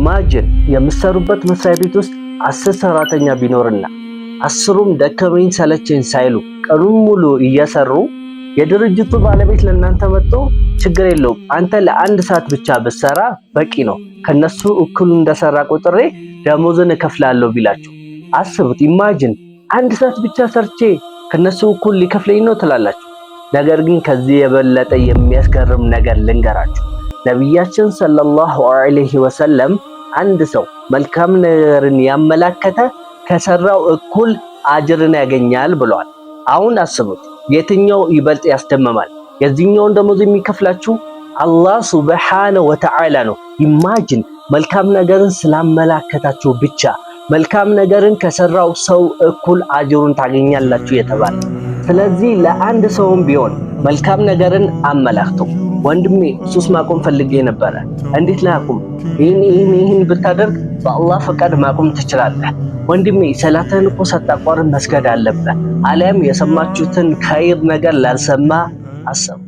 ኢማጂን የምትሰሩበት መስሪያ ቤት ውስጥ 10 ሰራተኛ ቢኖርና 10ሩም ደከመኝ ሰለቸኝ ሳይሉ ቀኑን ሙሉ እየሰሩ የድርጅቱ ባለቤት ለእናንተ መጥቶ ችግር የለውም አንተ ለአንድ ሰዓት ብቻ ብትሰራ በቂ ነው ከነሱ እኩል እንደሰራ ቁጥሬ ደሞዝን እከፍላለሁ ቢላችሁ አስቡት። ኢማጂን አንድ ሰዓት ብቻ ሰርቼ ከነሱ እኩል ሊከፍለኝ ነው ትላላችሁ። ነገር ግን ከዚህ የበለጠ የሚያስገርም ነገር ልንገራችሁ። ነብያችን ሰለላሁ ዐለይሂ ወሰለም አንድ ሰው መልካም ነገርን ያመላከተ ከሰራው እኩል አጅርን ያገኛል ብለዋል። አሁን አስቡት የትኛው ይበልጥ ያስደምማል? የዚህኛውን ደሞዝ የሚከፍላችሁ አላህ ሱብሓነሁ ወተዓላ ነው። ኢማጂን መልካም ነገርን ስላመላከታችሁ ብቻ መልካም ነገርን ከሰራው ሰው እኩል አጅሩን ታገኛላችሁ የተባለ። ስለዚህ ለአንድ ሰውም ቢሆን መልካም ነገርን አመላክቱ። ወንድሜ ሱስ ማቆም ፈልጌ ነበር፣ እንዴት ላቁም? ይህን ብታደርግ በአላህ ፈቃድ ማቆም ትችላለህ። ወንድሜ ሰላትህን እኮ ሳታቋርጥ መስገድ አለብህ። አሊያም የሰማችሁትን ኸይር ነገር ላልሰማ አሰቡ።